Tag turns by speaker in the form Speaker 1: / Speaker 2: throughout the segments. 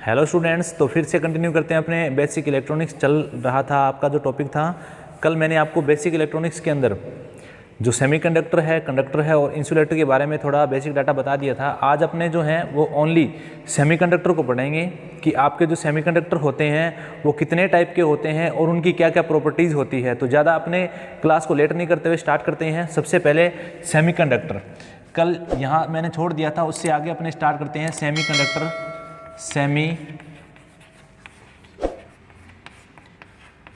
Speaker 1: Hello students, तो फिर से कंटिन्यू करते हैं अपने बेसिक इलेक्ट्रॉनिक्स। चल रहा था आपका जो टॉपिक था, कल मैंने आपको बेसिक इलेक्ट्रॉनिक्स के अंदर जो सेमीकंडक्टर है, कंडक्टर है और इंसुलेटर के बारे में थोड़ा बेसिक डाटा बता दिया था। आज अपने जो हैं वो ओनली सेमीकंडक्टर को पढ़ेंगे कि आपके जो सेमीकंडक्टर होते हैं वो कितने टाइप के होते हैं और उनकी क्या क्या प्रॉपर्टीज़ होती है। तो ज़्यादा अपने क्लास को लेट नहीं करते हुए स्टार्ट करते हैं। सबसे पहले सेमीकंडक्टर, कल यहाँ मैंने छोड़ दिया था, उससे आगे अपने स्टार्ट करते हैं सेमीकंडक्टर।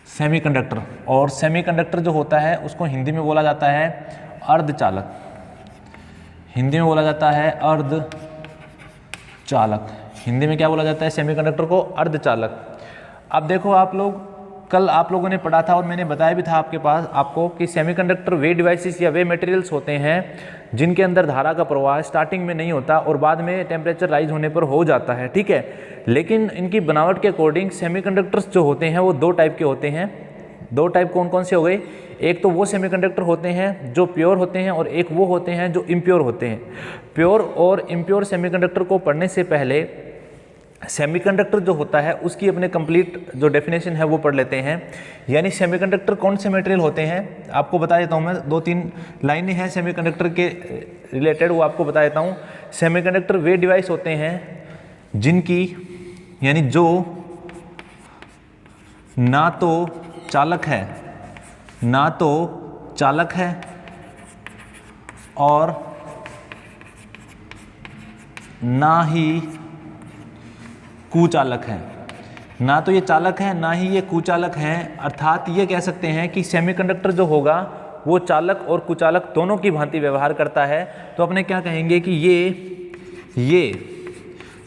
Speaker 1: सेमीकंडक्टर और सेमीकंडक्टर जो होता है उसको हिंदी में बोला जाता है अर्धचालक। हिंदी में बोला जाता है अर्धचालक। हिंदी में क्या बोला जाता है सेमीकंडक्टर को? अर्धचालक। अब देखो, आप लोग कल आप लोगों ने पढ़ा था और मैंने बताया भी था आपको कि सेमीकंडक्टर वे डिवाइसेस या वे मटेरियल्स होते हैं जिनके अंदर धारा का प्रवाह स्टार्टिंग में नहीं होता और बाद में टेम्परेचर राइज होने पर हो जाता है, ठीक है। लेकिन इनकी बनावट के अकॉर्डिंग सेमीकंडक्टर्स जो होते हैं वो दो टाइप के होते हैं। दो टाइप कौन कौन से हो गए? एक तो वो सेमीकंडक्टर होते हैं जो प्योर होते हैं और एक वो होते हैं जो इम्प्योर होते हैं। प्योर और इम्प्योर सेमीकंडक्टर को पढ़ने से पहले सेमीकंडक्टर जो होता है उसकी अपने कंप्लीट जो डेफिनेशन है वो पढ़ लेते हैं। यानी सेमीकंडक्टर कौन से मटेरियल होते हैं आपको बता देता हूँ मैं। दो तीन लाइनें हैं सेमीकंडक्टर के रिलेटेड, वो आपको बता देता हूँ। सेमीकंडक्टर वे डिवाइस होते हैं जिनकी, यानी जो ना तो चालक है और ना ही कुचालक है। ना तो ये चालक है ना ही ये कुचालक हैं। अर्थात ये कह सकते हैं कि सेमीकंडक्टर जो होगा वो चालक और कुचालक दोनों की भांति व्यवहार करता है। तो अपने क्या कहेंगे कि ये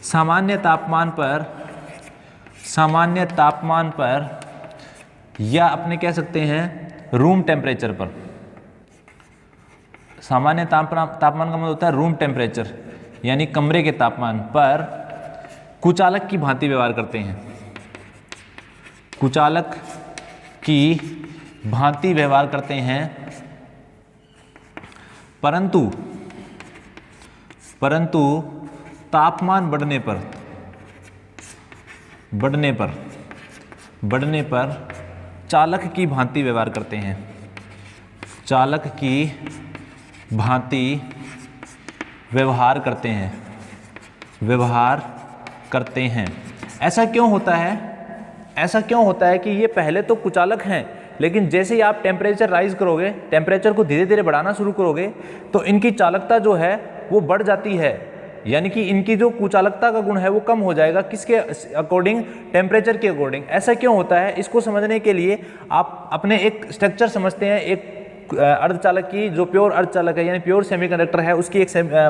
Speaker 1: सामान्य तापमान पर या अपने कह सकते हैं रूम टेम्परेचर पर। सामान्य तापमान का मतलब होता है रूम टेम्परेचर, यानी कमरे के तापमान पर कुचालक की भांति व्यवहार करते हैं। कुचालक की भांति व्यवहार करते हैं, परंतु तापमान बढ़ने पर चालक की भांति व्यवहार करते हैं। चालक की भांति व्यवहार करते हैं। ऐसा क्यों होता है कि ये पहले तो कुचालक हैं, लेकिन जैसे ही आप टेम्परेचर राइज करोगे, टेम्परेचर को धीरे धीरे बढ़ाना शुरू करोगे तो इनकी चालकता जो है वो बढ़ जाती है। यानी कि इनकी जो कुचालकता का गुण है वो कम हो जाएगा। किसके अकॉर्डिंग? टेम्परेचर के अकॉर्डिंग। ऐसा क्यों होता है, इसको समझने के लिए आप अपने एक स्ट्रक्चर समझते हैं। एक अर्धचालक की, जो प्योर अर्धचालक है यानी प्योर सेमीकंडक्टर है, उसकी एक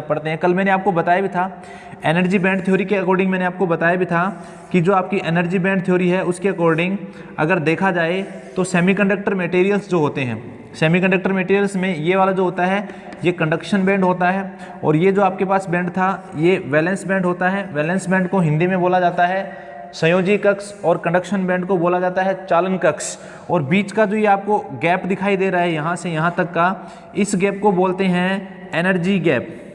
Speaker 1: पढ़ते हैं। कल मैंने आपको बताया भी था एनर्जी बैंड थ्योरी के अकॉर्डिंग, मैंने आपको बताया भी था कि जो आपकी एनर्जी बैंड थ्योरी है उसके अकॉर्डिंग अगर देखा जाए तो सेमीकंडक्टर मटेरियल्स जो होते हैं, सेमीकंडक्टर मटेरियल्स में ये वाला जो होता है ये कंडक्शन बैंड होता है और ये जो आपके पास बैंड था ये वैलेंस बैंड होता है। वैलेंस बैंड को हिंदी में बोला जाता है संयोजी कक्ष और कंडक्शन बैंड को बोला जाता है चालन कक्ष। और बीच का जो ये आपको गैप दिखाई दे रहा है यहाँ से यहाँ तक का, इस गैप को बोलते हैं एनर्जी गैप।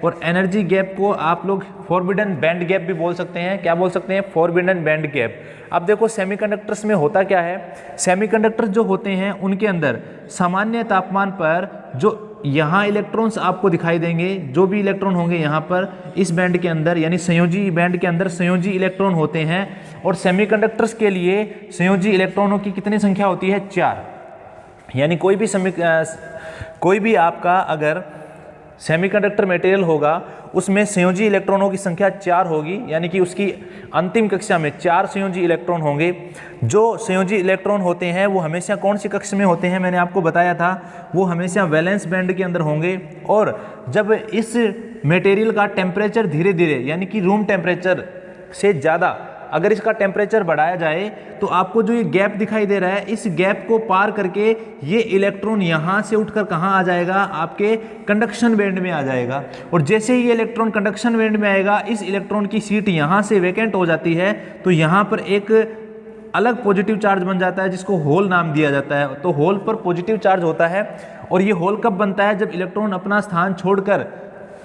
Speaker 1: और एनर्जी गैप को आप लोग फॉरबिडन बैंड गैप भी बोल सकते हैं। क्या बोल सकते हैं? Forbidden band gap. अब देखो सेमीकंडक्टर्स में होता क्या है, सेमीकंडक्टर जो होते हैं उनके अंदर सामान्य तापमान पर जो यहाँ इलेक्ट्रॉन्स आपको दिखाई देंगे, जो भी इलेक्ट्रॉन होंगे यहाँ पर इस बैंड के अंदर, यानी संयोजी बैंड के अंदर संयोजी इलेक्ट्रॉन होते हैं। और सेमीकंडक्टर्स के लिए संयोजी इलेक्ट्रॉनों की कितनी संख्या होती है? 4। यानी कोई भी आपका अगर सेमीकंडक्टर मटेरियल होगा उसमें संयोजी इलेक्ट्रॉनों की संख्या 4 होगी। यानी कि उसकी अंतिम कक्षा में 4 संयोजी इलेक्ट्रॉन होंगे। जो संयोजी इलेक्ट्रॉन होते हैं वो हमेशा कौन सी कक्षा में होते हैं? मैंने आपको बताया था वो हमेशा वैलेंस बैंड के अंदर होंगे। और जब इस मटेरियल का टेम्परेचर धीरे धीरे, यानी कि रूम टेम्परेचर से ज़्यादा अगर इसका टेम्परेचर बढ़ाया जाए तो आपको जो ये गैप दिखाई दे रहा है, इस गैप को पार करके ये इलेक्ट्रॉन यहाँ से उठकर कहाँ आ जाएगा? आपके कंडक्शन बैंड में आ जाएगा। और जैसे ही ये इलेक्ट्रॉन कंडक्शन बैंड में आएगा, इस इलेक्ट्रॉन की सीट यहाँ से वैकेंट हो जाती है तो यहाँ पर एक अलग पॉजिटिव चार्ज बन जाता है जिसको होल नाम दिया जाता है। तो होल पर पॉजिटिव चार्ज होता है और ये होल कब बनता है? जब इलेक्ट्रॉन अपना स्थान छोड़कर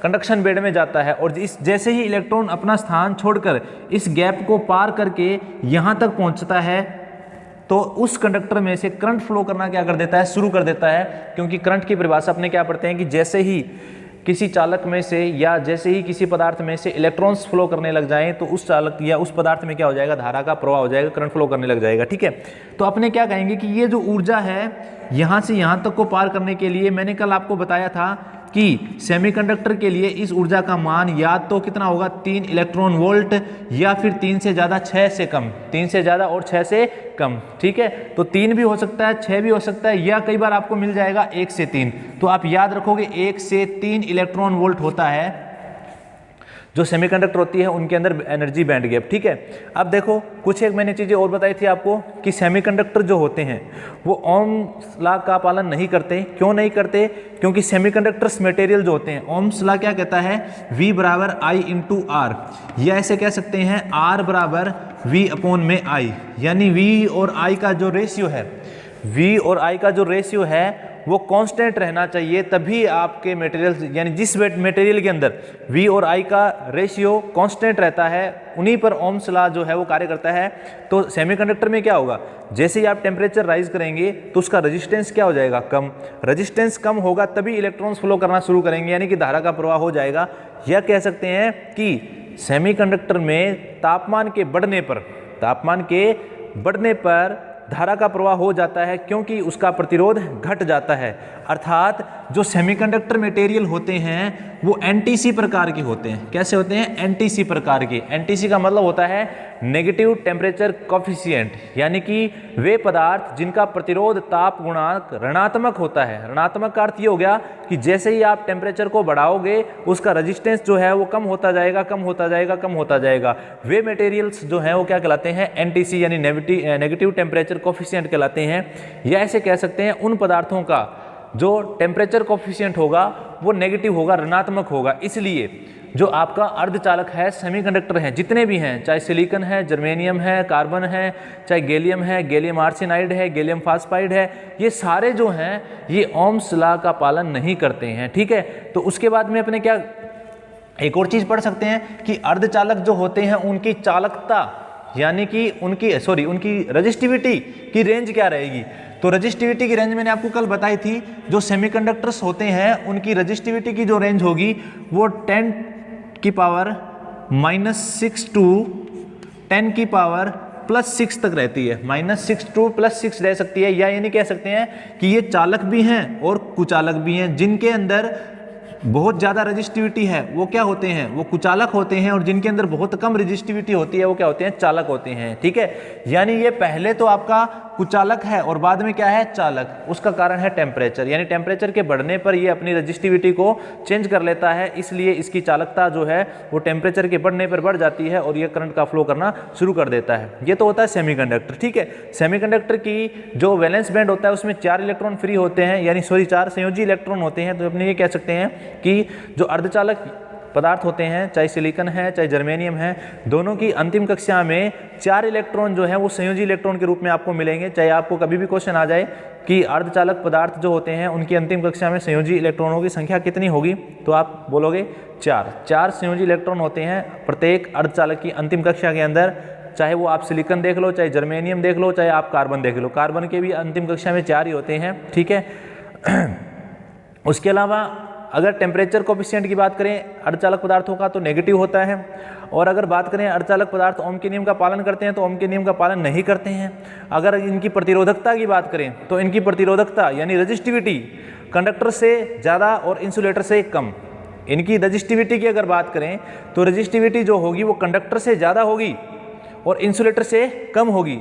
Speaker 1: कंडक्शन बैंड में जाता है और जैसे ही इलेक्ट्रॉन अपना स्थान छोड़कर इस गैप को पार करके यहाँ तक पहुँचता है तो उस कंडक्टर में से करंट फ्लो करना क्या कर देता है, शुरू कर देता है। क्योंकि करंट की परिभाषा अपने क्या पढ़ते हैं कि जैसे ही किसी चालक में से या जैसे ही किसी पदार्थ में से इलेक्ट्रॉन्स फ्लो करने लग जाएं तो उस चालक या उस पदार्थ में क्या हो जाएगा, धारा का प्रवाह हो जाएगा, करंट फ्लो करने लग जाएगा। ठीक है, तो अपने क्या कहेंगे कि ये जो ऊर्जा है यहाँ से यहाँ तक को पार करने के लिए मैंने कल आपको बताया था कि सेमीकंडक्टर के लिए इस ऊर्जा का मान या तो कितना होगा 3 इलेक्ट्रॉन वोल्ट या फिर 3 से ज़्यादा 6 से कम, 3 से ज़्यादा और 6 से कम। ठीक है, तो 3 भी हो सकता है, 6 भी हो सकता है, या कई बार आपको मिल जाएगा 1 से 3। तो आप याद रखोगे 1 से 3 इलेक्ट्रॉन वोल्ट होता है जो सेमीकंडक्टर होती है उनके अंदर एनर्जी बैंड गैप। ठीक है, अब देखो कुछ एक मैंने चीज़ें और बताई थी आपको कि सेमीकंडक्टर जो होते हैं वो ओम्स लॉ का पालन नहीं करते। क्यों नहीं करते? क्योंकि सेमीकंडक्टर्स मटेरियल जो होते हैं, ओम्स लॉ क्या कहता है, V बराबर I इंटू आर, या ऐसे कह सकते हैं R बराबर V अपॉन में I, यानी V और I का जो रेशियो है, V और I का जो रेशियो है वो कांस्टेंट रहना चाहिए, तभी आपके मटेरियल यानी जिस मटेरियल के अंदर V और I का रेशियो कांस्टेंट रहता है उन्हीं पर ओम्स लॉ जो है वो कार्य करता है। तो सेमीकंडक्टर में क्या होगा, जैसे ही आप टेम्परेचर राइज करेंगे तो उसका रेजिस्टेंस क्या हो जाएगा, कम। रेजिस्टेंस कम होगा तभी इलेक्ट्रॉन्स फ्लो करना शुरू करेंगे, यानी कि धारा का प्रवाह हो जाएगा। यह कह सकते हैं कि सेमीकंडक्टर में तापमान के बढ़ने पर धारा का प्रवाह हो जाता है क्योंकि उसका प्रतिरोध घट जाता है। अर्थात जो सेमीकंडक्टर मटेरियल होते हैं वो एनटीसी प्रकार के होते हैं। कैसे होते हैं? एनटीसी प्रकार के। एनटीसी का मतलब होता है नेगेटिव टेम्परेचर कोफिशिएंट, यानी कि वे पदार्थ जिनका प्रतिरोध ताप गुणांक ऋणात्मक होता है। ऋणात्मक का अर्थ ये हो गया कि जैसे ही आप टेम्परेचर को बढ़ाओगे उसका रेजिस्टेंस जो है वो कम होता जाएगा। वे मटेरियल्स जो हैं वो क्या कहलाते हैं, एनटीसी यानी नेगेटिव टेम्परेचर कोफिशिएंट कहलाते हैं। या ऐसे कह सकते हैं उन पदार्थों का जो टेम्परेचर कोफिशिएंट होगा वो नेगेटिव होगा, ऋणात्मक होगा। इसलिए जो आपका अर्धचालक है, सेमीकंडक्टर हैं जितने भी हैं, चाहे सिलिकॉन है, जर्मेनियम है, कार्बन है, चाहे गैलियम है, गैलियम आर्सेनाइड है, गैलियम फास्फाइड है, ये सारे जो हैं ये ओम्स लॉ का पालन नहीं करते हैं। ठीक है, तो उसके बाद में अपने क्या एक और चीज़ पढ़ सकते हैं कि अर्धचालक जो होते हैं उनकी चालकता यानी कि उनकी रजिस्टिविटी की रेंज क्या रहेगी। तो रजिस्टिविटी की रेंज मैंने आपको कल बताई थी, जो सेमीकंडक्टर्स होते हैं उनकी रजिस्टिविटी की जो रेंज होगी वो 10 की पावर -6 टू 10 की पावर +6 तक रहती है। -6 टू +6 रह सकती है। या ये नहीं कह सकते हैं कि ये चालक भी हैं और कुचालक भी हैं। जिनके अंदर बहुत ज़्यादा रजिस्टिविटी है वो क्या होते हैं, वो कुचालक होते हैं, और जिनके अंदर बहुत कम रजिस्टिविटी होती है वो क्या होते हैं, चालक होते हैं। ठीक है, यानी ये पहले तो आपका कुचालक है और बाद में क्या है, चालक। उसका कारण है टेम्परेचर, यानी टेम्परेचर के बढ़ने पर ये अपनी रजिस्टिविटी को चेंज कर लेता है, इसलिए इसकी चालकता जो है वो टेम्परेचर के बढ़ने पर बढ़ जाती है और ये करंट का फ्लो करना शुरू कर देता है। ये तो होता है सेमीकंडक्टर। ठीक है, सेमीकंडक्टर की जो वैलेंस बैंड होता है उसमें 4 इलेक्ट्रॉन फ्री होते हैं, यानी 4 संयोजी इलेक्ट्रॉन होते हैं। तो अपने ये कह सकते हैं कि जो अर्धचालक पदार्थ होते हैं, चाहे सिलिकॉन है चाहे जर्मेनियम है, दोनों की अंतिम कक्षा में 4 इलेक्ट्रॉन जो है वो संयोजी इलेक्ट्रॉन के रूप में आपको मिलेंगे। चाहे आपको कभी भी क्वेश्चन आ जाए कि अर्धचालक पदार्थ जो होते हैं उनकी अंतिम कक्षा में संयोजी इलेक्ट्रॉनों की संख्या कितनी होगी, तो आप बोलोगे 4 संयोजी इलेक्ट्रॉन होते हैं प्रत्येक अर्धचालक की अंतिम कक्षा के अंदर। चाहे वो आप सिलिकॉन देख लो, चाहे जर्मेनियम देख लो, चाहे आप कार्बन देख लो, कार्बन के भी अंतिम कक्षा में 4 ही होते हैं। ठीक है, उसके अलावा अगर टेम्परेचर कोफिशिएंट की बात करें अर्धचालक पदार्थों का तो नेगेटिव होता है। और अगर बात करें अर्धचालक पदार्थ ओम के नियम का पालन करते हैं तो ओम के नियम का पालन नहीं करते हैं। अगर इनकी प्रतिरोधकता की बात करें तो इनकी प्रतिरोधकता यानी रजिस्टिविटी कंडक्टर से ज़्यादा और इंसुलेटर से कम। इनकी रजिस्टिविटी की अगर बात करें तो रजिस्टिविटी जो होगी वो कंडक्टर से ज़्यादा होगी और इंसुलेटर से कम होगी।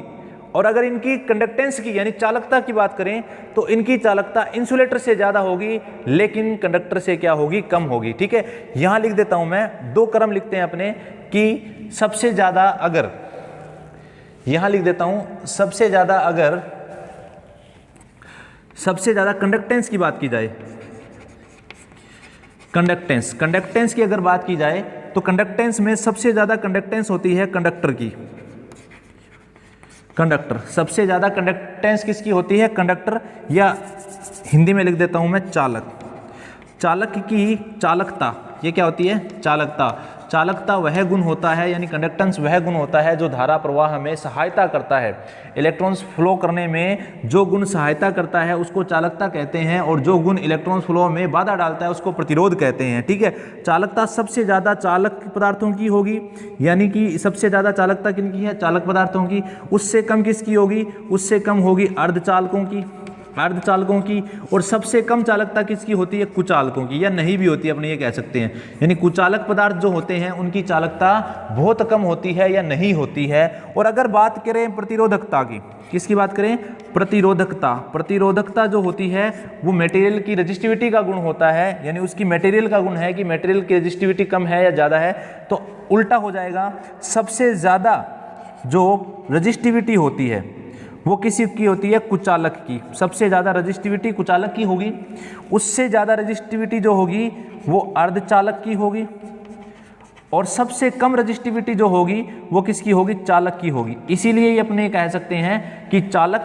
Speaker 1: और अगर इनकी कंडक्टेंस की यानी चालकता की बात करें तो इनकी चालकता इंसुलेटर से ज़्यादा होगी लेकिन कंडक्टर से क्या होगी, कम होगी। ठीक है, यहाँ लिख देता हूँ मैं, 2 क्रम लिखते हैं अपने कि सबसे ज़्यादा अगर, यहाँ लिख देता हूँ सबसे ज़्यादा कंडक्टेंस की बात की जाए, कंडक्टेंस की अगर बात की जाए तो कंडक्टेंस में सबसे ज़्यादा कंडक्टेंस होती है कंडक्टर की। कंडक्टर सबसे ज़्यादा कंडक्टेंस किसकी होती है, कंडक्टर, या हिंदी में लिख देता हूं मैं चालक। चालक की चालकता ये क्या होती है? चालकता। चालकता वह गुण होता है, यानी कंडक्टेंस वह गुण होता है जो धारा प्रवाह में सहायता करता है। इलेक्ट्रॉन्स फ्लो करने में जो गुण सहायता करता है उसको चालकता कहते हैं, और जो गुण इलेक्ट्रॉन्स फ्लो में बाधा डालता है उसको प्रतिरोध कहते हैं। ठीक है, चालकता सबसे ज़्यादा चालक पदार्थों की होगी, यानी कि सबसे ज़्यादा चालकता किनकी है? चालक पदार्थों की। उससे कम किसकी होगी? उससे कम होगी अर्धचालकों की, अर्धचालकों की। और सबसे कम चालकता किसकी होती है? कुचालकों की, या नहीं भी होती है, अपने ये कह सकते हैं। यानी कुचालक पदार्थ जो होते हैं उनकी चालकता बहुत कम होती है या नहीं होती है। और अगर बात करें प्रतिरोधकता की, किसकी बात करें? प्रतिरोधकता। प्रतिरोधकता जो होती है वो मटेरियल की रेजिस्टिविटी का गुण होता है, यानी उसकी मटेरियल का गुण है कि मटेरियल की रेजिस्टिविटी कम है या ज़्यादा है, तो उल्टा हो जाएगा। सबसे ज़्यादा जो रेजिस्टिविटी होती है वो किसी की होती है? कुचालक की। सबसे ज़्यादा रेजिस्टिविटी कुचालक की होगी। उससे ज़्यादा रेजिस्टिविटी जो होगी वो अर्धचालक की होगी, और सबसे कम रेजिस्टिविटी जो होगी वो किसकी होगी? चालक की होगी। इसीलिए ये अपने कह सकते हैं कि चालक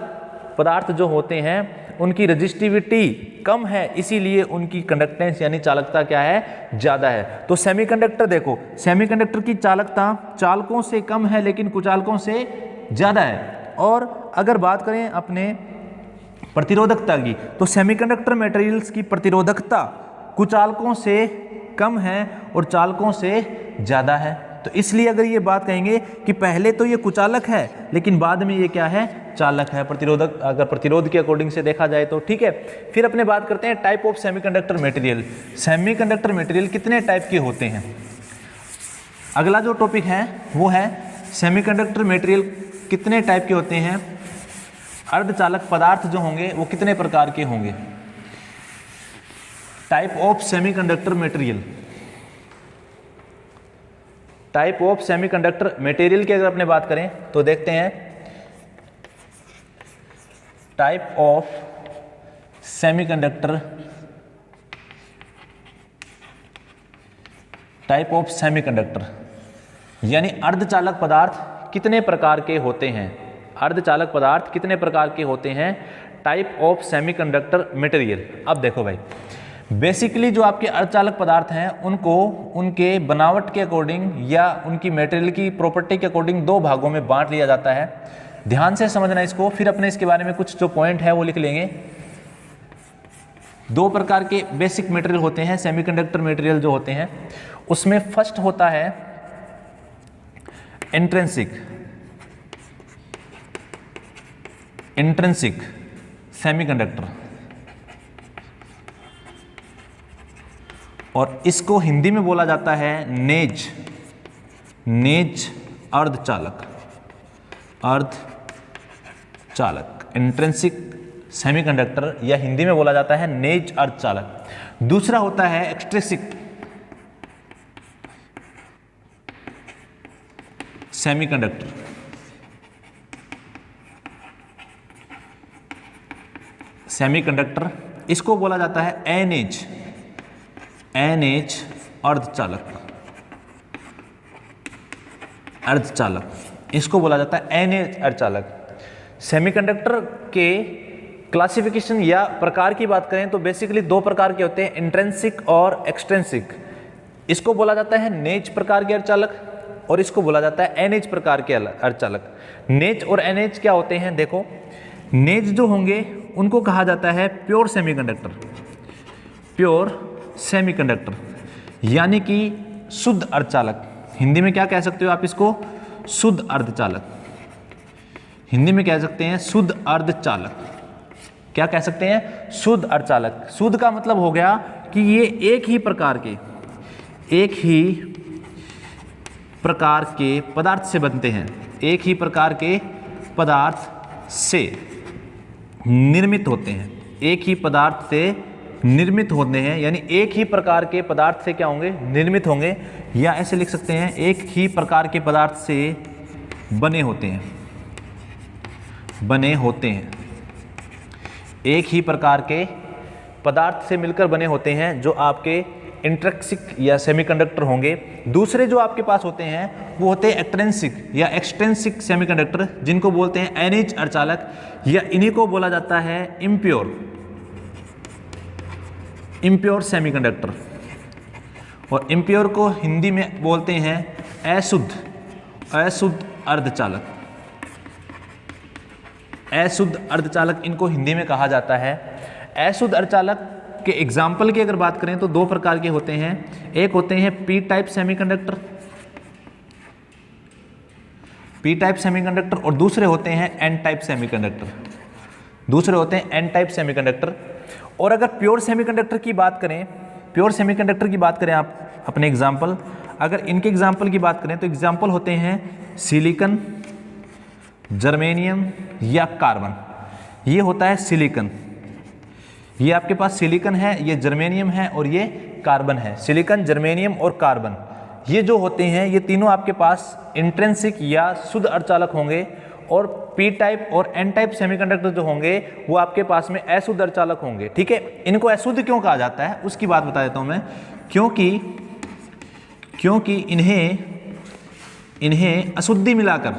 Speaker 1: पदार्थ जो होते हैं उनकी रेजिस्टिविटी कम है, इसीलिए उनकी कंडक्टेंस यानी चालकता क्या है? ज़्यादा है। तो सेमीकंडक्टर देखो, सेमीकंडक्टर की चालकता चालकों से कम है लेकिन कुचालकों से ज़्यादा है। और अगर बात करें अपने प्रतिरोधकता की, तो सेमीकंडक्टर मटेरियल्स की प्रतिरोधकता कुचालकों से कम है और चालकों से ज़्यादा है। तो इसलिए अगर ये बात कहेंगे कि पहले तो ये कुचालक है लेकिन बाद में ये क्या है? चालक है, प्रतिरोधक, अगर प्रतिरोध के अकॉर्डिंग से देखा जाए तो। ठीक है, फिर अपने बात करते हैं type of semiconductor material. Semiconductor material कितने टाइप के होते हैं? अगला जो टॉपिक है वो है सेमीकंडक्टर मटेरियल कितने टाइप के होते हैं। अर्धचालक पदार्थ जो होंगे वो कितने प्रकार के होंगे? Type of semiconductor material. Type of semiconductor material की अगर अपने बात करें तो देखते हैं type of semiconductor, type of semiconductor यानी अर्धचालक पदार्थ कितने प्रकार के होते हैं? अर्धचालक पदार्थ कितने प्रकार के होते हैं? Type of semiconductor material. अब देखो भाई, बेसिकली जो आपके अर्धचालक पदार्थ हैं उनको उनके बनावट के अकॉर्डिंग या उनकी मटेरियल की प्रॉपर्टी के अकॉर्डिंग दो भागों में बांट लिया जाता है। ध्यान से समझना इसको, फिर अपने इसके बारे में कुछ जो पॉइंट है वो लिख लेंगे। दो प्रकार के बेसिक मटेरियल होते हैं सेमीकंडक्टर मटेरियल जो होते हैं, उसमें फर्स्ट होता है इंट्रिंसिक, इंट्रिंसिक सेमीकंडक्टर, और इसको हिंदी में बोला जाता है नेज, नेज अर्धचालक, अर्धचालक इंट्रिंसिक सेमीकंडक्टर, या हिंदी में बोला जाता है नेज अर्धचालक। दूसरा होता है एक्सट्रिंसिक सेमीकंडक्टर, सेमीकंडक्टर इसको बोला जाता है एनएच, एनएच अर्धचालक, अर्धचालक इसको बोला जाता है एनएच अर्धचालक। सेमीकंडक्टर के क्लासिफिकेशन या प्रकार की बात करें तो बेसिकली दो प्रकार के होते हैं, इंट्रिंसिक और एक्सट्रिंसिक। इसको बोला जाता है नेज प्रकार के अर्धचालक और इसको बोला जाता है एनएच प्रकार के अर्धचालक। नेज और एनएच क्या होते हैं? देखो, नेज जो होंगे उनको कहा जाता है प्योर सेमीकंडक्टर, प्योर सेमीकंडक्टर यानी कि शुद्ध अर्धचालक। हिंदी में क्या कह सकते हो आप इसको? शुद्ध अर्धचालक। हिंदी में कह सकते हैं शुद्ध अर्धचालक। क्या कह सकते हैं? शुद्ध अर्धचालक। शुद्ध का मतलब हो गया कि ये एक ही प्रकार के पदार्थ से बनते हैं, एक ही प्रकार के पदार्थ से निर्मित होते हैं, एक ही पदार्थ से निर्मित होते हैं, यानी एक ही प्रकार के पदार्थ से क्या होंगे? निर्मित होंगे, या ऐसे लिख सकते हैं एक ही प्रकार के पदार्थ से बने होते हैं, बने होते हैं, एक ही प्रकार के पदार्थ से मिलकर बने होते हैं जो आपके इंट्रिंसिक या सेमीकंडक्टर होंगे। दूसरे जो आपके पास होते हैं वो होते हैं एक्सट्रिंसिक या एक्सट्रिंसिक सेमीकंडक्टर, जिनको बोलते हैं एनएच अर्धचालक, या इन्हीं को बोला जाता है इम्प्योर, इम्प्योर सेमीकंडक्टर। और इम्प्योर को हिंदी में बोलते हैं अशुद्ध, अशुद्ध अर्धचालक, अशुद्ध अर्धचालक इनको हिंदी में कहा जाता है। अशुद्ध अर्धचालक के एग्जाम्पल की अगर बात करें तो दो प्रकार के होते हैं, एक होते हैं P type semiconductor, P type semiconductor, और दूसरे होते हैं एन टाइप सेमीकंडक्टर, दूसरे होते हैं एन टाइप सेमीकंडक्टर। और अगर प्योर सेमीकंडक्टर की बात करें, प्योर सेमीकंडक्टर की बात करें आप अपने एग्जाम्पल, अगर इनके एग्जाम्पल की बात करें तो एग्जाम्पल होते हैं सिलिकॉन, जर्मेनियम या कार्बन। ये होता है सिलिकॉन, ये आपके पास सिलिकॉन है, ये जर्मेनियम है और ये कार्बन है। सिलिकॉन, जर्मेनियम और कार्बन ये जो होते हैं ये तीनों आपके पास इंट्रिंसिक या शुद्ध अर्धचालक होंगे, और पी टाइप और एन टाइप सेमीकंडक्टर जो होंगे वो आपके पास में अशुद्ध अर्धचालक होंगे। ठीक है, इनको अशुद्ध क्यों कहा जाता है उसकी बात बता देता हूं मैं। क्योंकि इन्हें अशुद्धि मिलाकर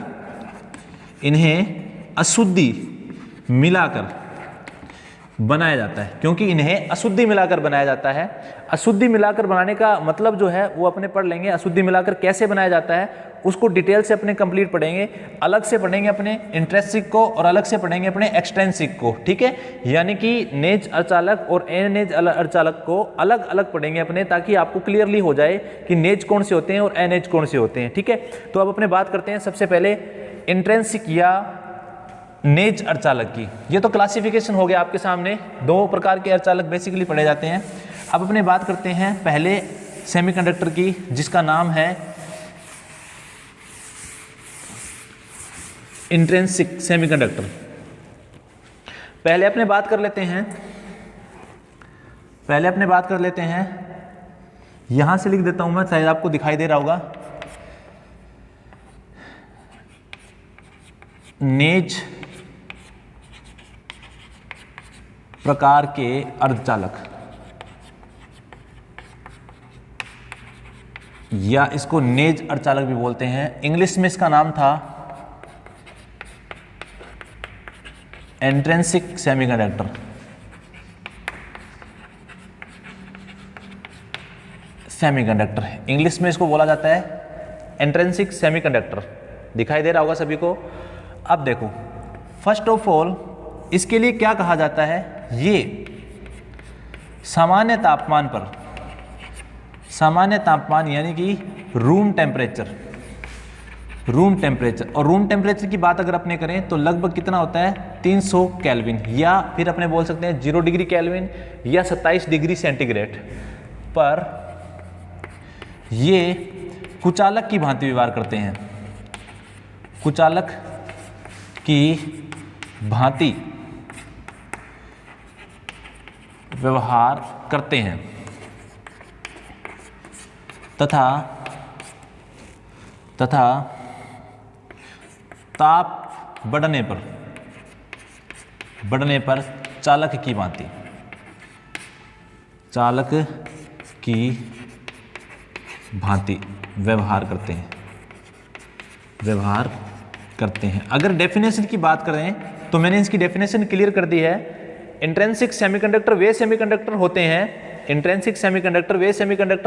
Speaker 1: बनाया जाता है, क्योंकि इन्हें अशुद्धि मिलाकर बनाया जाता है। अशुद्धि मिलाकर बनाने का मतलब जो है वो अपने पढ़ लेंगे, अशुद्धि मिलाकर कैसे बनाया जाता है उसको डिटेल से अपने कंप्लीट पढ़ेंगे, अलग से पढ़ेंगे अपने इंट्रिंसिक को और अलग से पढ़ेंगे अपने एक्सट्रिंसिक को। ठीक है, यानी कि नेज अर्धचालक और अनेज अर्धचालक को अलग अलग पढ़ेंगे अपने, ताकि आपको क्लियरली हो जाए कि नेज कौन से होते हैं और अनेज कौन से होते हैं। ठीक है, तो अब अपने बात करते हैं सबसे पहले इंट्रिंसिक या नेज अर्धचालक की। ये तो क्लासिफिकेशन हो गया आपके सामने, दो प्रकार के अर्धचालक बेसिकली पढ़े जाते हैं। अब अपने बात करते हैं पहले सेमीकंडक्टर की, जिसका नाम है इंट्रिंसिक सेमीकंडक्टर। पहले अपने बात कर लेते हैं, यहां से लिख देता हूं मैं, शायद आपको दिखाई दे रहा होगा, नेज प्रकार के अर्धचालक, या इसको नेज अर्धचालक भी बोलते हैं। इंग्लिश में इसका नाम था इंट्रिंसिक सेमीकंडक्टर। इंग्लिश में इसको बोला जाता है इंट्रिंसिक सेमीकंडक्टर। दिखाई दे रहा होगा सभी को। अब देखो, फर्स्ट ऑफ ऑल इसके लिए क्या कहा जाता है, ये सामान्य तापमान यानी कि रूम टेम्परेचर, और रूम टेम्परेचर की बात अगर अपने करें तो लगभग कितना होता है 300 केल्विन, या फिर अपने बोल सकते हैं 0 डिग्री केल्विन या 27 डिग्री सेंटीग्रेड पर ये कुचालक की भांति व्यवहार करते हैं, कुचालक की भांति व्यवहार करते हैं, तथा ताप बढ़ने पर चालक की भांति व्यवहार करते हैं। अगर डेफिनेशन की बात करें तो मैंने इसकी डेफिनेशन क्लियर कर दी है। इंट्रिंसिक सेमीकंडक्टर वे सेमीकंडक्टर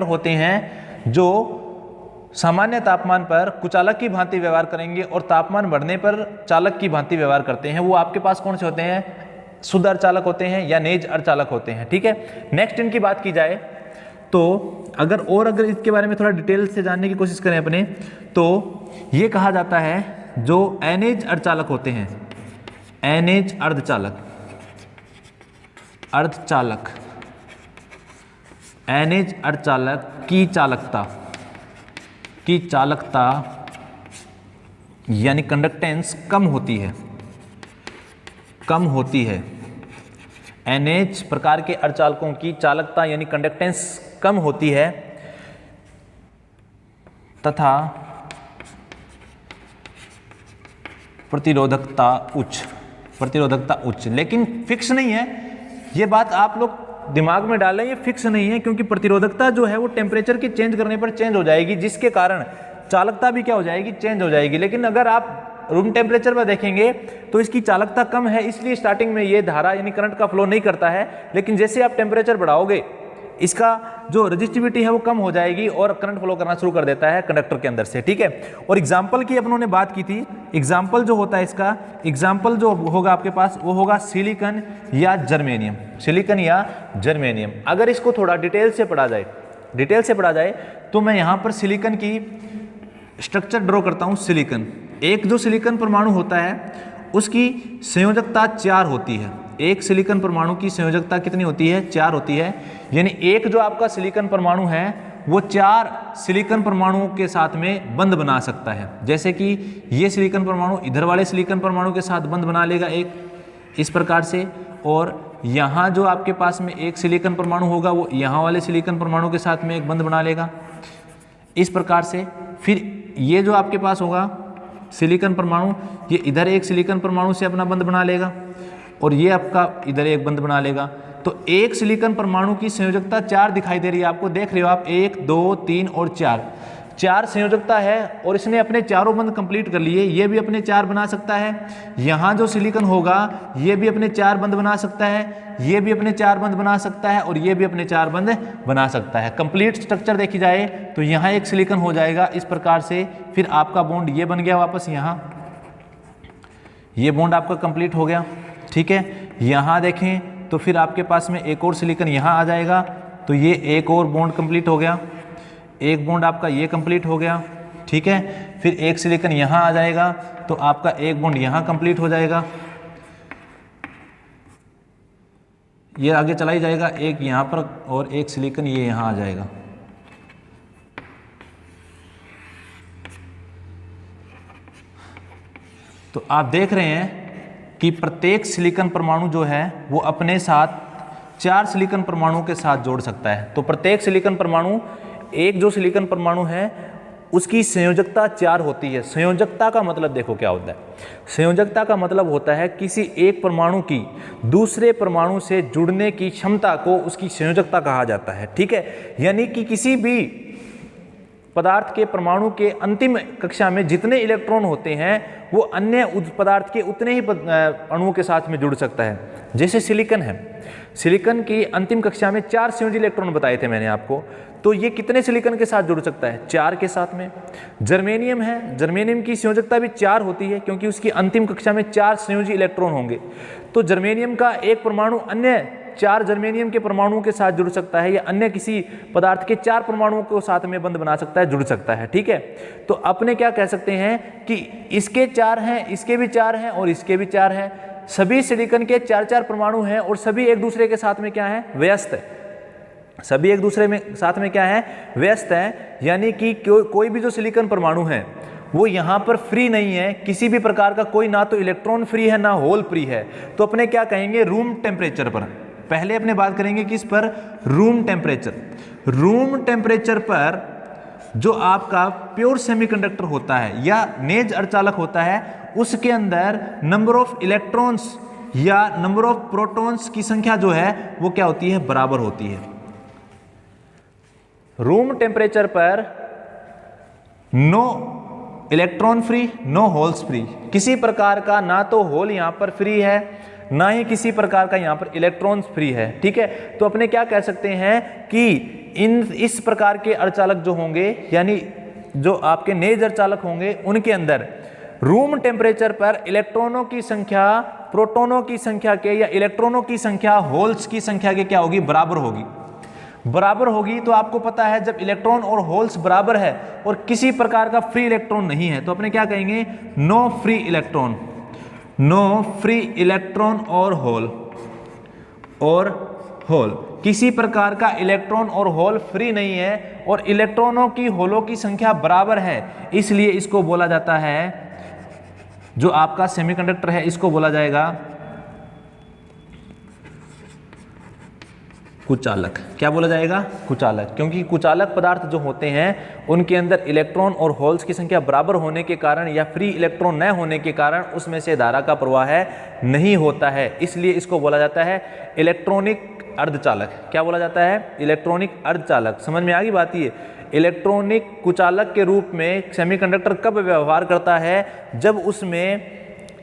Speaker 1: होते हैं जो सामान्य तापमान पर कुचालक की भांति व्यवहार करेंगे और तापमान बढ़ने पर चालक की भांति व्यवहार करते हैं। वो आपके पास कौन से होते हैं, शुद्ध अर्धचालक होते हैं या नेज अर्धचालक होते हैं। ठीक है, नेक्स्ट इनकी बात की जाए तो अगर इसके बारे में थोड़ा डिटेल से जानने की कोशिश करें अपने, तो ये कहा जाता है जो अनेज अर्धचालक होते हैं, अनेज अर्धचालक अनेज अर्धचालक की चालकता यानी कंडक्टेंस कम होती है। अनेज प्रकार के अर्धचालकों की चालकता यानी कंडक्टेंस कम होती है तथा प्रतिरोधकता उच्च, लेकिन फिक्स नहीं है। ये बात आप लोग दिमाग में डालें, ये फिक्स नहीं है, क्योंकि प्रतिरोधकता जो है वो टेम्परेचर के चेंज करने पर चेंज हो जाएगी, जिसके कारण चालकता भी क्या हो जाएगी, चेंज हो जाएगी। लेकिन अगर आप रूम टेम्परेचर पर देखेंगे तो इसकी चालकता कम है, इसलिए स्टार्टिंग में ये धारा यानी करंट का फ्लो नहीं करता है। लेकिन जैसे आप टेम्परेचर बढ़ाओगे इसका जो रेजिस्टिविटी है वो कम हो जाएगी और करंट फ्लो करना शुरू कर देता है कंडक्टर के अंदर से, ठीक है। और एग्जाम्पल की अपनों ने बात की थी, एग्जाम्पल जो होता है इसका, एग्जाम्पल जो होगा आपके पास वो होगा सिलिकॉन या जर्मेनियम, सिलिकॉन या जर्मेनियम। अगर इसको थोड़ा डिटेल से पढ़ा जाए तो मैं यहाँ पर सिलिकॉन की स्ट्रक्चर ड्रॉ करता हूँ। सिलिकॉन, एक जो सिलिकॉन परमाणु होता है उसकी संयोजकता 4 होती है। एक सिलिकॉन परमाणु की संयोजकता कितनी होती है? 4 होती है। यानी एक जो आपका सिलिकॉन परमाणु है वो 4 सिलिकॉन परमाणुओं के साथ में बंध बना सकता है। जैसे कि ये सिलिकॉन परमाणु इधर वाले सिलिकॉन परमाणु के साथ बंध बना लेगा एक इस प्रकार से, और यहाँ जो आपके पास में एक सिलिकॉन परमाणु होगा वो यहाँ वाले सिलिकॉन परमाणु के साथ में एक बंध बना लेगा इस प्रकार से। फिर ये जो आपके पास होगा सिलिकॉन परमाणु, ये इधर एक सिलिकॉन परमाणु से अपना बंध बना लेगा और ये आपका इधर एक बंध बना लेगा। तो एक सिलिकॉन परमाणु की संयोजकता 4 दिखाई दे रही है आपको, देख रहे हो आप 1 2 3 और 4 संयोजकता है और इसने अपने चारों बंध कंप्लीट कर लिए। ये भी अपने 4 बना सकता है, यहाँ जो सिलिकॉन होगा ये भी अपने 4 बंध बना सकता है, ये भी अपने 4 बंध बना सकता है और ये भी अपने 4 बंध बना सकता है। कंप्लीट स्ट्रक्चर देखी जाए तो यहाँ एक सिलिकॉन हो जाएगा इस प्रकार से। फिर आपका बॉन्ड ये बन गया वापस, यहाँ ये बॉन्ड आपका कंप्लीट हो गया, ठीक है। यहाँ देखें तो फिर आपके पास में एक और सिलिकॉन यहाँ आ जाएगा, तो ये एक और बॉन्ड कंप्लीट हो गया, एक बॉन्ड आपका ये कंप्लीट हो गया, ठीक है। फिर एक सिलिकॉन यहाँ आ जाएगा तो आपका एक बॉन्ड यहाँ कंप्लीट हो जाएगा, ये आगे चला ही जाएगा, एक यहाँ पर और एक सिलिकॉन ये यहाँ आ जाएगा। तो आप देख रहे हैं कि प्रत्येक सिलिकॉन परमाणु जो है वो अपने साथ 4 सिलिकॉन परमाणुओं के साथ जोड़ सकता है। तो प्रत्येक सिलिकॉन परमाणु, एक जो सिलिकॉन परमाणु है उसकी संयोजकता 4 होती है। संयोजकता का मतलब देखो क्या होता है, संयोजकता का मतलब होता है किसी एक परमाणु की दूसरे परमाणु से जुड़ने की क्षमता को उसकी संयोजकता कहा जाता है, ठीक है। यानी कि किसी भी पदार्थ के परमाणु के अंतिम कक्षा में जितने इलेक्ट्रॉन होते हैं वो अन्य पदार्थ के उतने ही अणुओं के साथ में जुड़ सकता है। जैसे सिलिकॉन है, सिलिकॉन की अंतिम कक्षा में 4 संयोजी इलेक्ट्रॉन बताए थे मैंने आपको, तो ये कितने सिलिकॉन के साथ जुड़ सकता है? 4 के साथ में। जर्मेनियम है, जर्मेनियम की संयोजकता भी 4 होती है क्योंकि उसकी अंतिम कक्षा में 4 संयोजी इलेक्ट्रॉन होंगे। तो जर्मेनियम का एक परमाणु अन्य 4 जर्मेनियम के परमाणुओं के साथ जुड़ सकता है या अन्य किसी पदार्थ के 4 परमाणुओं को साथ में बंध बना सकता है, जुड़ सकता है, ठीक है। तो अपने क्या कह सकते हैं कि इसके 4 हैं, इसके भी 4 हैं और इसके भी 4 हैं। सभी सिलिकॉन के 4-4 परमाणु हैं और सभी एक दूसरे के साथ में क्या है? व्यस्त है। सभी एक दूसरे में साथ में क्या है? व्यस्त है। यानी कि कोई भी जो सिलिकॉन परमाणु है वो यहाँ पर फ्री नहीं है, किसी भी प्रकार का कोई ना तो इलेक्ट्रॉन फ्री है ना होल फ्री है। तो अपने क्या कहेंगे? रूम टेम्परेचर पर पहले अपने बात करेंगे किस पर? Room temperature. रूम टेम्परेचर पर जो आपका प्योर सेमीकंडक्टर होता है या नेज अर्धचालक होता है उसके अंदर नंबर ऑफ इलेक्ट्रॉन्स या नंबर ऑफ प्रोटॉन्स की संख्या जो है वो क्या होती है? बराबर होती है। रूम टेम्परेचर पर no electron free, no holes free, किसी प्रकार का ना तो होल यहां पर फ्री है ना ही किसी प्रकार का यहां पर इलेक्ट्रॉन्स फ्री है, ठीक है। तो अपने क्या कह सकते हैं कि इस प्रकार के अर्धचालक जो होंगे यानी जो आपके नेज अर्धचालक होंगे उनके अंदर रूम टेम्परेचर पर इलेक्ट्रॉनों की संख्या प्रोटॉनों की संख्या के या इलेक्ट्रॉनों की संख्या होल्स की संख्या के क्या होगी? बराबर होगी। बराबर होगी तो आपको पता है जब इलेक्ट्रॉन और होल्स बराबर है और किसी प्रकार का फ्री इलेक्ट्रॉन नहीं है तो अपने क्या कहेंगे? No free electron, no free electron और होल, किसी प्रकार का इलेक्ट्रॉन और होल फ्री नहीं है और इलेक्ट्रॉनों की होलों की संख्या बराबर है, इसलिए इसको बोला जाता है, जो आपका सेमीकंडक्टर है इसको बोला जाएगा कुचालक। क्या बोला जाएगा? कुचालक। क्योंकि कुचालक पदार्थ जो होते हैं उनके अंदर इलेक्ट्रॉन और होल्स की संख्या बराबर होने के कारण या फ्री इलेक्ट्रॉन न होने के कारण उसमें से धारा का प्रवाह नहीं होता है, इसलिए इसको बोला जाता है इलेक्ट्रॉनिक अर्धचालक। क्या बोला जाता है? इलेक्ट्रॉनिक अर्धचालक। समझ में आ गई बात? ये इलेक्ट्रॉनिक कुचालक के रूप में सेमीकंडक्टर कब व्यवहार करता है? जब उसमें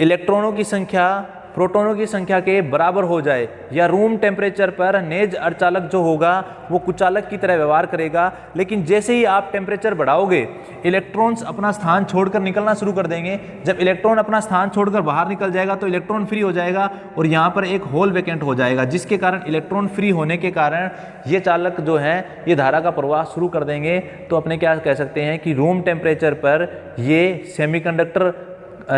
Speaker 1: इलेक्ट्रॉनों की संख्या प्रोटॉनों की संख्या के बराबर हो जाए या रूम टेम्परेचर पर नेज अर्धचालक जो होगा वो कुचालक की तरह व्यवहार करेगा। लेकिन जैसे ही आप टेम्परेचर बढ़ाओगे इलेक्ट्रॉन्स अपना स्थान छोड़कर निकलना शुरू कर देंगे। जब इलेक्ट्रॉन अपना स्थान छोड़कर बाहर निकल जाएगा तो इलेक्ट्रॉन फ्री हो जाएगा और यहाँ पर एक होल वैकेंट हो जाएगा, जिसके कारण इलेक्ट्रॉन फ्री होने के कारण ये चालक जो है ये धारा का प्रवाह शुरू कर देंगे। तो अपने क्या कह सकते हैं कि रूम टेम्परेचर पर ये सेमीकंडक्टर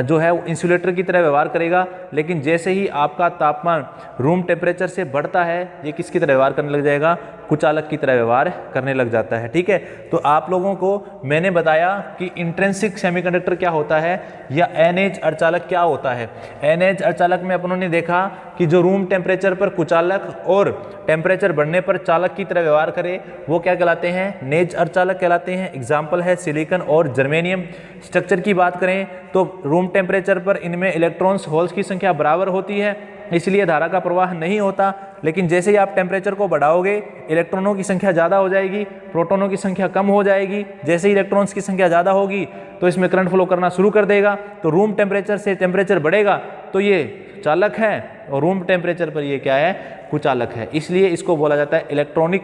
Speaker 1: जो है वो इंसुलेटर की तरह व्यवहार करेगा। लेकिन जैसे ही आपका तापमान रूम टेम्परेचर से बढ़ता है ये किसकी तरह व्यवहार करने लग जाएगा, कुचालक की तरह व्यवहार करने लग जाता है। ठीक है, तो आप लोगों को मैंने बताया कि इंट्रिंसिक सेमीकंडक्टर क्या होता है या एनएच अर्धचालक क्या होता है। एनएच अर्धचालक में अपन ने देखा कि जो रूम टेम्परेचर पर कुचालक और टेम्परेचर बढ़ने पर चालक की तरह व्यवहार करे वो क्या कहलाते हैं, नेज अर्धचालक कहलाते हैं। एग्जाम्पल है सिलिकॉन और जर्मेनियम। स्ट्रक्चर की बात करें तो रूम टेम्परेचर पर इनमें इलेक्ट्रॉन्स होल्स की संख्या बराबर होती है, इसलिए धारा का प्रवाह नहीं होता। लेकिन जैसे ही आप टेम्परेचर को बढ़ाओगे इलेक्ट्रॉनों की संख्या ज़्यादा हो जाएगी, प्रोटॉनों की संख्या कम हो जाएगी। जैसे ही इलेक्ट्रॉन्स की संख्या ज़्यादा होगी तो इसमें करंट फ्लो करना शुरू कर देगा। तो रूम टेम्परेचर से टेम्परेचर बढ़ेगा तो ये चालक है और रूम टेम्परेचर पर ये क्या है, कुचालक है। इसलिए इसको बोला जाता है इलेक्ट्रॉनिक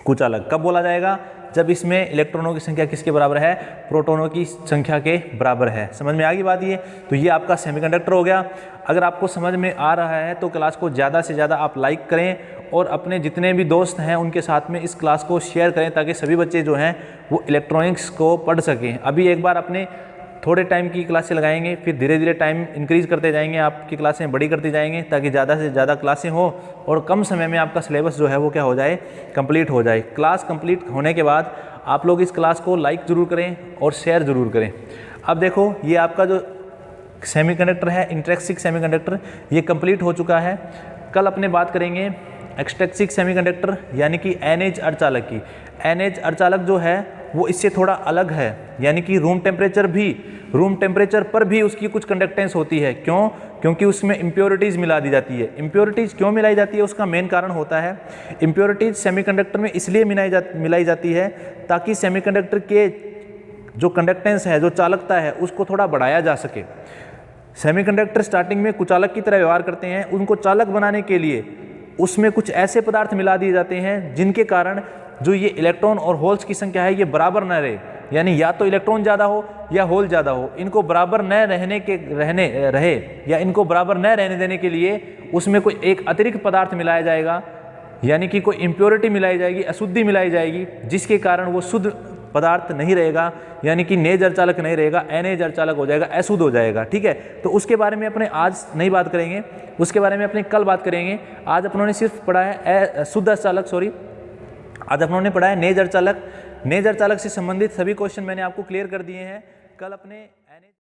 Speaker 1: कुचालक। कब बोला जाएगा, जब इसमें इलेक्ट्रॉनों की संख्या किसके बराबर है, प्रोटॉनों की संख्या के बराबर है। समझ में आ गई बात ये। तो ये आपका सेमीकंडक्टर हो गया। अगर आपको समझ में आ रहा है तो क्लास को ज़्यादा से ज़्यादा आप लाइक करें और अपने जितने भी दोस्त हैं उनके साथ में इस क्लास को शेयर करें ताकि सभी बच्चे जो हैं वो इलेक्ट्रॉनिक्स को पढ़ सकें। अभी एक बार अपने थोड़े टाइम की क्लासें लगाएंगे, फिर धीरे धीरे टाइम इंक्रीज़ करते जाएंगे, आपकी क्लासें बड़ी करती जाएंगे ताकि ज़्यादा से ज़्यादा क्लासें हो और कम समय में आपका सिलेबस जो है वो क्या हो जाए, कंप्लीट हो जाए। क्लास कंप्लीट होने के बाद आप लोग इस क्लास को लाइक ज़रूर करें और शेयर ज़रूर करें। अब देखो ये आपका जो सेमीकंडक्टर है इंट्रिंसिक सेमीकंडक्टर ये कंप्लीट हो चुका है। कल अपने बात करेंगे एक्सट्रिंसिक सेमीकंडक्टर यानी कि एनएच अर्धचालक की। एनएच अर्धचालक जो है वो इससे थोड़ा अलग है, यानी कि रूम टेम्परेचर पर भी उसकी कुछ कंडक्टेंस होती है। क्यों? क्योंकि उसमें इम्प्योरिटीज़ मिला दी जाती है। इम्प्योरिटीज़ क्यों मिलाई जाती है उसका मेन कारण होता है, इम्प्योरिटीज़ सेमीकंडक्टर में इसलिए मिलाई जाती है ताकि सेमीकंडक्टर के जो कंडक्टेंस है, जो चालकता है, उसको थोड़ा बढ़ाया जा सके। सेमीकंडक्टर स्टार्टिंग में कुचालक की तरह व्यवहार करते हैं, उनको चालक बनाने के लिए उसमें कुछ ऐसे पदार्थ मिला दिए जाते हैं जिनके कारण जो ये इलेक्ट्रॉन और होल्स की संख्या है ये बराबर न रहे, यानी या तो इलेक्ट्रॉन ज़्यादा हो या होल ज़्यादा हो। इनको बराबर न रहे या इनको बराबर न रहने देने के लिए उसमें कोई एक अतिरिक्त पदार्थ मिलाया जाएगा, यानी कि कोई इम्प्योरिटी मिलाई जाएगी, अशुद्धि मिलाई जाएगी, जिसके कारण वो शुद्ध पदार्थ नहीं रहेगा, यानी कि नेज अर्धचालक नहीं रहेगा, एनएच अर्धचालक हो जाएगा, अशुद्ध हो जाएगा। ठीक है, तो उसके बारे में अपने आज नहीं बात करेंगे, उसके बारे में अपने कल बात करेंगे। आज अपनों ने सिर्फ पढ़ा है शुद्ध अर्धचालक, आज अपनों ने पढ़ा है नेज अर्धचालक। नेज अर्धचालक से संबंधित सभी क्वेश्चन मैंने आपको क्लियर कर दिए हैं। कल अपने